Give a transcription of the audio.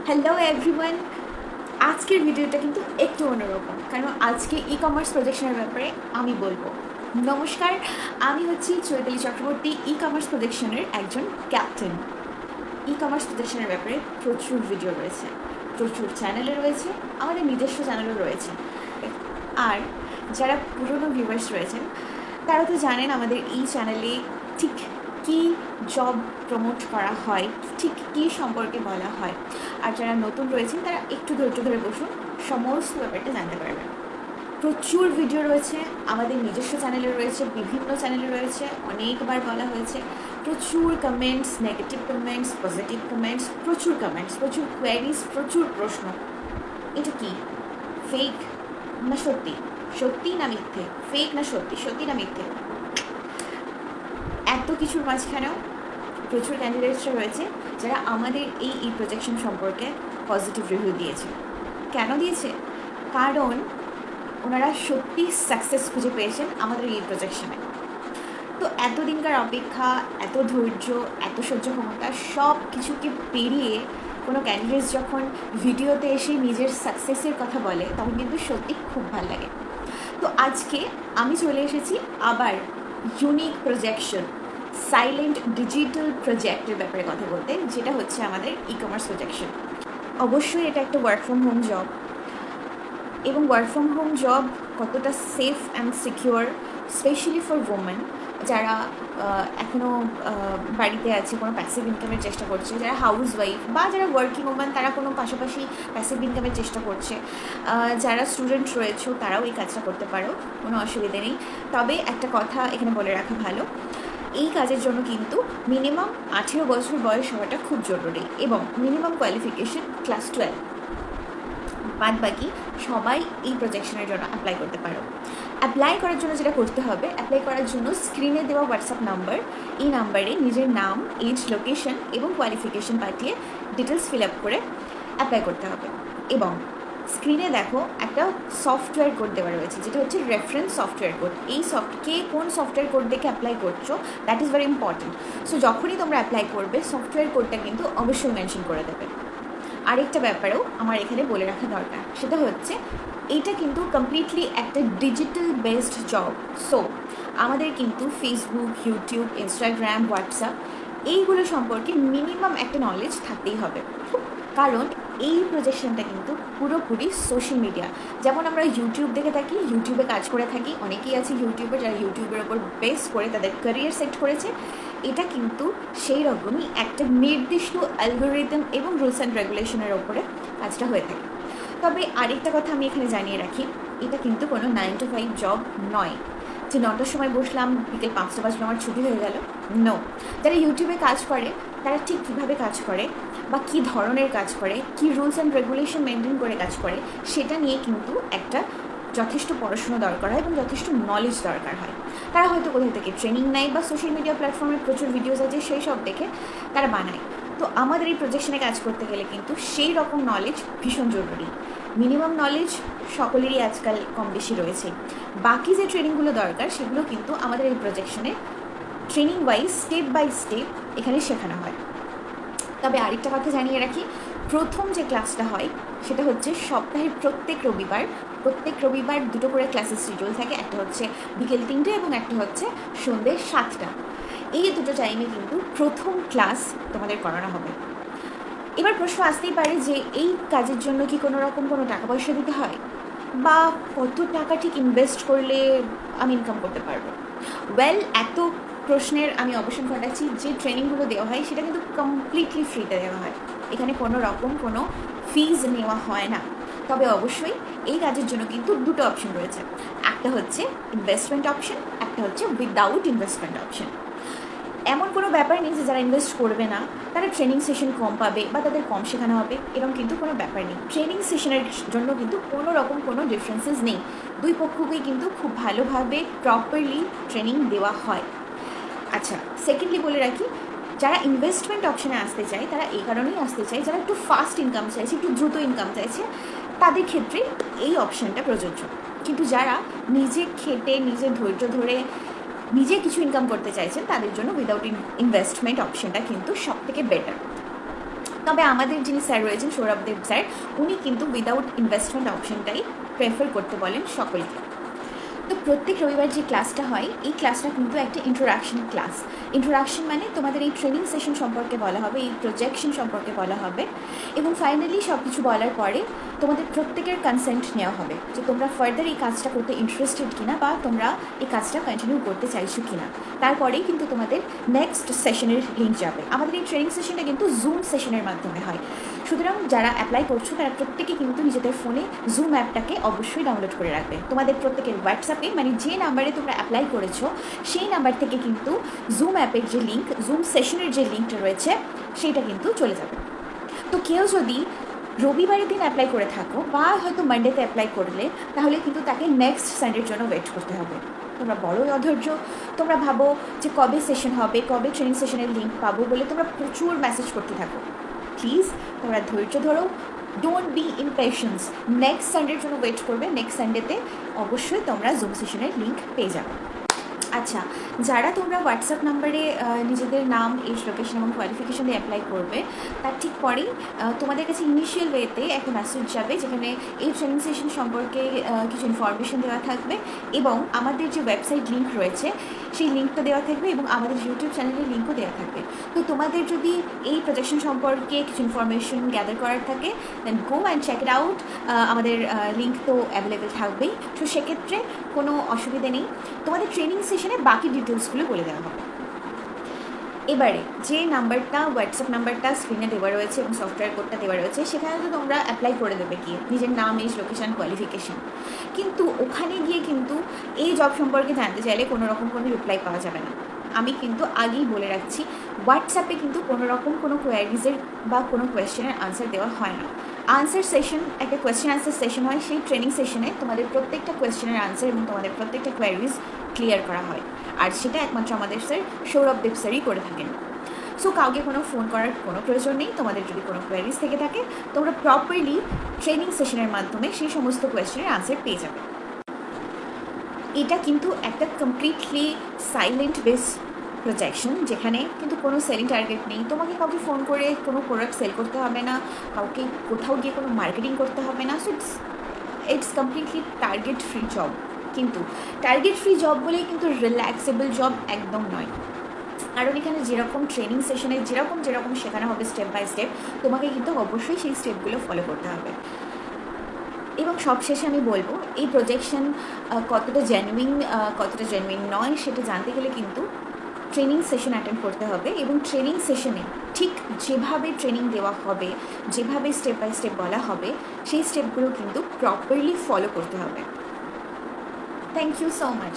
Hello everyone, আজকের ভিডিওটা কিন্তু একটু অন্যরকম, কারণ আজকে ই কমার্স প্রজেকশনের ব্যাপারে আমি বলবো। নমস্কার, আমি হচ্ছি চৈতালি চক্রবর্তী, ই কমার্স প্রজেকশনের একজন ক্যাপ্টেন। ই কমার্স প্রজেকশনের ব্যাপারে প্রচুর ভিডিও রয়েছে, প্রচুর চ্যানেলে রয়েছে, আমাদের নিজস্ব চ্যানেলও রয়েছে। আর যারা পুরনো ভিউয়ার্স রয়েছেন তারা তো জানেন আমাদের এই চ্যানেলে ঠিক কী জব প্রমোট করা হয়, ঠিক কী সম্পর্কে বলা হয়। আর যারা নতুন রয়েছেন তারা একটু ধৈর্য ধরে বসুন, সমস্ত ব্যাপারটা জানতে পারবেন। প্রচুর ভিডিও রয়েছে, আমাদের নিজস্ব চ্যানেলে রয়েছে, বিভিন্ন চ্যানেলে রয়েছে, অনেকবার বলা হয়েছে। প্রচুর comments, negative comments, positive comments, প্রচুর কমেন্টস, প্রচুর কোয়ারিজ, প্রচুর প্রশ্ন। এটা কি ফেক না সত্যি, সত্যি না মিথ্যে, ফেক না সত্যি, সত্যি না মিথ্যে, এত কিছুর মাঝখানেও প্রচুর ক্যান্ডিডেটসরা রয়েছে যারা আমাদের এই প্রজেকশন সম্পর্কে পজিটিভ রিভিউ দিয়েছে। কেন দিয়েছে? কারণ ওনারা সত্যি সাকসেস খুঁজে পেয়েছেন আমাদের এই প্রজেকশনে। তো এতদিনকার অপেক্ষা, এত ধৈর্য, এত সহ্য ক্ষমতা সব কিছুকে পেরিয়ে কোনো ক্যান্ডিডেটস যখন ভিডিওতে এসে নিজের সাকসেসের কথা বলে তখন কিন্তু সত্যি খুব ভালো লাগে। তো আজকে আমি চলে এসেছি আবার ইউনিক প্রজেকশন, সাইলেন্ট ডিজিটাল প্রজেক্টের ব্যাপারে কথা বলতে, যেটা হচ্ছে আমাদের ই কমার্স প্রজেকশন। অবশ্যই এটা একটা ওয়ার্ক ফ্রম হোম জব, এবং ওয়ার্ক ফ্রম হোম জব কতটা safe and secure, specially for women যারা এখনও বাড়িতে আছে, কোনো প্যাসিভ ইনকামের চেষ্টা করছে, যারা হাউস ওয়াইফ বা যারা ওয়ার্কিং ওমেন তারা কোনো পাশাপাশি প্যাসিভ ইনকামের চেষ্টা করছে, যারা স্টুডেন্ট রয়েছে তারাও এই কাজটা করতে পারো, কোনো অসুবিধে নেই। তবে একটা কথা এখানে বলে রাখা ভালো, এই কাজের জন্য কিন্তু মিনিমাম 18 বছর বয়স হওয়াটা খুব জরুরি, এবং মিনিমাম কোয়ালিফিকেশন ক্লাস 12। বাদ বাকি সবাই এই প্রজেকশনের জন্য অ্যাপ্লাই করতে পারো। অ্যাপ্লাই করার জন্য যেটা করতে হবে, অ্যাপ্লাই করার জন্য স্ক্রিনে দেওয়া হোয়াটসঅ্যাপ নাম্বার, এই নাম্বারে নিজের নাম, এজ, লোকেশন এবং কোয়ালিফিকেশন পাঠিয়ে ডিটেলস ফিল আপ করে অ্যাপ্লাই করতে হবে। এবং স্ক্রিনে দেখো একটা সফটওয়্যার কোড দেওয়া রয়েছে, যেটা হচ্ছে রেফারেন্স সফটওয়্যার কোড। এই কে কোন সফটওয়্যার কোড দেখে অ্যাপ্লাই করছো, that is very important. So যখনই তোমরা অ্যাপ্লাই করবে সফটওয়্যার কোডটা কিন্তু অবশ্যই মেনশন করে দেবে। আরেকটা ব্যাপারেও আমার এখানে বলে রাখা দরকার, সেটা হচ্ছে এইটা কিন্তু কমপ্লিটলি একটা ডিজিটাল বেসড জব। সো আমাদের কিন্তু ফেসবুক, ইউটিউব, ইনস্টাগ্রাম, হোয়াটসঅ্যাপ এইগুলো সম্পর্কে মিনিমাম একটা নলেজ থাকতেই হবে, কারণ এই প্রজেকশনটা কিন্তু পুরোপুরি সোশ্যাল মিডিয়া। যেমন আমরা ইউটিউব দেখে থাকি, ইউটিউবে কাজ করে থাকি, অনেকেই আছে ইউটিউবে যারা ইউটিউবের ওপর বেস করে তাদের ক্যারিয়ার সেট করেছে। এটা কিন্তু সেই রকমই একটা নির্দিষ্ট অ্যালগোরিদম এবং রুলস অ্যান্ড রেগুলেশনের ওপরে কাজটা হয়ে থাকে। তবে আরেকটা কথা আমি এখানে জানিয়ে রাখি, এটা কিন্তু কোনো 9 to 5 জব নয়, যে 9টার সময় বসলাম বিকেল 5টা বাজলো আমার ছুটি হয়ে গেল। নো, যারা ইউটিউবে কাজ করে তারা ঠিক কীভাবে কাজ করে বা কী ধরনের কাজ করে, কী রুলস অ্যান্ড রেগুলেশন মেনটেন করে কাজ করে, সেটা নিয়ে কিন্তু একটা যথেষ্ট পড়াশুনো দরকার হয় এবং যথেষ্ট নলেজ দরকার হয়। তারা হয়তো কোথাও থেকে ট্রেনিং নেয় বা সোশ্যাল মিডিয়া প্ল্যাটফর্মে প্রচুর ভিডিওস আছে সেই সব দেখে তারা বানায়। তো আমাদের এই প্রজেকশনে কাজ করতে গেলে কিন্তু সেই রকম নলেজ ভীষণ জরুরি। মিনিমাম নলেজ সকলেরই আজকাল কম বেশি রয়েছে, বাকি যে ট্রেনিংগুলো দরকার সেগুলো কিন্তু আমাদের এই প্রজেকশনে training wise step by step এখানে শেখানো হয়। তবে আরেকটা কথা জানিয়ে রাখি, প্রথম যে ক্লাসটা হয় সেটা হচ্ছে সপ্তাহের প্রত্যেক রবিবার 2টো করে ক্লাসের শিডিউল থাকে, একটা হচ্ছে বিকেল 3টে এবং একটা হচ্ছে সন্ধ্যে 7টা। এই দুটো টাইমে কিন্তু প্রথম ক্লাস তোমাদের করানো হবে। এবার প্রশ্ন আসতেই পারে যে এই কাজের জন্য কি কোনো রকম কোনো টাকা পয়সা দিতে হয়, বা কত টাকা ঠিক ইনভেস্ট করলে আমি ইনকাম করতে পারবো? ওয়েল, এত প্রশ্নের আমি অবসান ঘটাচ্ছি, যে ট্রেনিংগুলো দেওয়া হয় সেটা কিন্তু কমপ্লিটলি ফ্রিতে দেওয়া হয়, এখানে কোনো রকম কোনো ফিজ নেওয়া হয় না। তবে অবশ্যই এই কাজের জন্য কিন্তু দুটো অপশন রয়েছে, একটা হচ্ছে ইনভেস্টমেন্ট অপশন, একটা হচ্ছে উইদাউট ইনভেস্টমেন্ট অপশন। এমন কোনো ব্যাপার নেই যে যারা ইনভেস্ট করবে না তারা ট্রেনিং সেশন কম পাবে বা তাদের কম শেখানো হবে, এরকম কিন্তু কোনো ব্যাপার নেই। ট্রেনিং সেশনের জন্য কিন্তু কোনো রকম কোনো ডিফারেন্সেস নেই, দুই পক্ষকেই কিন্তু খুব ভালোভাবে প্রপারলি ট্রেনিং দেওয়া হয়। আচ্ছা, সেকেন্ডলি বলে রাখি, যারা ইনভেস্টমেন্ট অপশানে আসতে চায় তারা এই কারণেই আসতে চায়, যারা একটু ফাস্ট ইনকাম চাইছে, একটু দ্রুত ইনকাম চাইছে, তাদের ক্ষেত্রে এই অপশানটা প্রযোজ্য। কিন্তু যারা নিজে খেটে, নিজে ধৈর্য ধরে নিজে কিছু ইনকাম করতে চাইছেন তাদের জন্য উইদাউট ইনভেস্টমেন্ট অপশানটা কিন্তু সব থেকে বেটার। তবে আমাদের যিনি স্যার রয়েছেন সৌরভদেব স্যার, উনি কিন্তু উইদাউট ইনভেস্টমেন্ট অপশনটাই প্রেফার করতে বলেন সকলকে। তো প্রত্যেক রবিবার যে ক্লাসটা হয়, এই ক্লাসটা কিন্তু একটা ইন্ট্রোডাকশন ক্লাস। ইন্ট্রোডাকশন মানে তোমাদের এই ট্রেনিং সেশন সম্পর্কে বলা হবে, এই প্রজেকশন সম্পর্কে বলা হবে, এবং ফাইনালি সব কিছু বলার পরে তোমাদের প্রত্যেকের কনসেন্ট নেওয়া হবে যে তোমরা ফার্দার এই কাজটা করতে ইন্টারেস্টেড কিনা, বা তোমরা এই কাজটা কন্টিনিউ করতে চাইছো কিনা। তারপরেই কিন্তু তোমাদের নেক্সট সেশনের লিঙ্ক যাবে। আমাদের এই ট্রেনিং সেশনটা কিন্তু জুম সেশনের মাধ্যমে হয়, সুতরাং যারা অ্যাপ্লাই করছো তারা প্রত্যেকে কিন্তু নিজেদের ফোনে জুম অ্যাপটাকে অবশ্যই ডাউনলোড করে রাখবে। তোমাদের প্রত্যেকের হোয়াটসঅ্যাপে, মানে যে নাম্বারে তোমরা অ্যাপ্লাই করেছো সেই নাম্বার থেকে কিন্তু জুম অ্যাপের যে লিঙ্ক, জুম সেশনের যে লিঙ্কটা রয়েছে সেইটা কিন্তু চলে যাবে। তো কেউ যদি রবিবারের দিন অ্যাপ্লাই করে থাকো বা হয়তো মানডেতে অ্যাপ্লাই করলে, তাহলে কিন্তু তাকে নেক্সট সানডের জন্য ওয়েট করতে হবে। তোমরা বড়ই অধৈর্য, তোমরা ভাবো যে কবে সেশন হবে, কবে ট্রেনিং সেশনের লিঙ্ক পাবো বলে তোমরা প্রচুর মেসেজ করতে থাকো। প্লিজ তোমরা ধৈর্য ধরো, ডোন্ট বি ইমপেশেন্স। নেক্সট সানডের জন্য ওয়েট করবে, নেক্সট সানডেতে অবশ্যই তোমরা জুম সেশনের লিঙ্ক পেয়ে যাবে। আচ্ছা, যারা তোমরা হোয়াটসঅ্যাপ নাম্বারে নিজেদের নাম, এজ, লোকেশন এবং কোয়ালিফিকেশন দিয়ে অ্যাপ্লাই করবে, তার ঠিক পরেই তোমাদের কাছে ইনিশিয়াল ওয়েতে একটা মেসেজ যাবে যেখানে এই ট্রেনিং সেশন সম্পর্কে কিছু ইনফরমেশন দেওয়া থাকবে, এবং আমাদের যে ওয়েবসাইট লিঙ্ক রয়েছে সেই লিঙ্কটা দেওয়া থাকবে, এবং আমাদের ইউটিউব চ্যানেলের লিঙ্কও দেওয়া থাকবে। তো তোমাদের যদি এই প্রজেকশন সম্পর্কে কিছু ইনফরমেশন গ্যাদার করার থাকে, then go and check it out. আমাদের লিঙ্ক তো অ্যাভেলেবেল থাকবেই, তো সেক্ষেত্রে কোনো অসুবিধে নেই। তোমাদের ট্রেনিং সেশনে বাকি ডিটেলসগুলো বলে দেওয়া হবে। এবারে যে নাম্বারটা, হোয়াটসঅ্যাপ নাম্বারটা স্ক্রিনে দেওয়া রয়েছে এবং সফটওয়্যার কোডটা দেওয়া রয়েছে, সেখানে তো তোমরা অ্যাপ্লাই করে দেবে গিয়ে নিজের নাম, এজ, লোকেশান, কোয়ালিফিকেশান। কিন্তু ওখানে গিয়ে কিন্তু এই জব সম্পর্কে জানতে চাইলে কোনো রকম কোনো রিপ্লাই পাওয়া যাবে না। আমি কিন্তু আগেই বলে রাখছি, হোয়াটসঅ্যাপে কিন্তু কোনো রকম কোনো কোয়ারিজের বা কোনো কোয়েশ্চেনের আনসার দেওয়া হয় না। আনসার সেশন, একটা কোয়েশ্চেন আনসার সেশন হয়, সেই ট্রেনিং সেশনে তোমাদের প্রত্যেকটা কোয়েশ্চেনের আনসার এবং তোমাদের প্রত্যেকটা কোয়ারিজ ক্লিয়ার করা হয়, আর সেটা একমাত্র আমাদের স্যার সৌরভদেব স্যারই করে থাকেন। সো কাউকে কোনো ফোন করার কোনো প্রয়োজন নেই। তোমাদের যদি কোনো কোয়ারিজ থেকে থাকে, তোমরা প্রপারলি ট্রেনিং সেশনের মাধ্যমে সেই সমস্ত কোয়েশ্চেনের আনসার পেয়ে যাবে। এটা কিন্তু একটা কমপ্লিটলি সাইলেন্ট বেস প্রজেকশন, যেখানে কিন্তু কোনো সেলিং টার্গেট নেই। তোমাকে কাউকে ফোন করে কোনো প্রোডাক্ট সেল করতে হবে না, কাউকে কোথাও গিয়ে কোনো মার্কেটিং করতে হবে না। So it's completely target free job. কিন্তু টার্গেট ফ্রি জব বলেই কিন্তু রিল্যাক্সেবল জব একদম নয়, কারণ এখানে যেরকম ট্রেনিং সেশনে যেরকম শেখানো হবে স্টেপ বাই স্টেপ, তোমাকে কিন্তু অবশ্যই সেই স্টেপগুলো ফলো করতে হবে। এবং সবশেষে আমি বলবো, এই প্রজেকশন কতটা জেনুইন নয় সেটা জানতে গেলে কিন্তু ট্রেনিং সেশন অ্যাটেন্ড করতে হবে, এবং ট্রেনিং সেশনে ঠিক যেভাবে ট্রেনিং দেওয়া হবে, যেভাবে স্টেপ বাই স্টেপ বলা হবে, সেই স্টেপগুলো কিন্তু প্রপারলি ফলো করতে হবে। Thank you so much.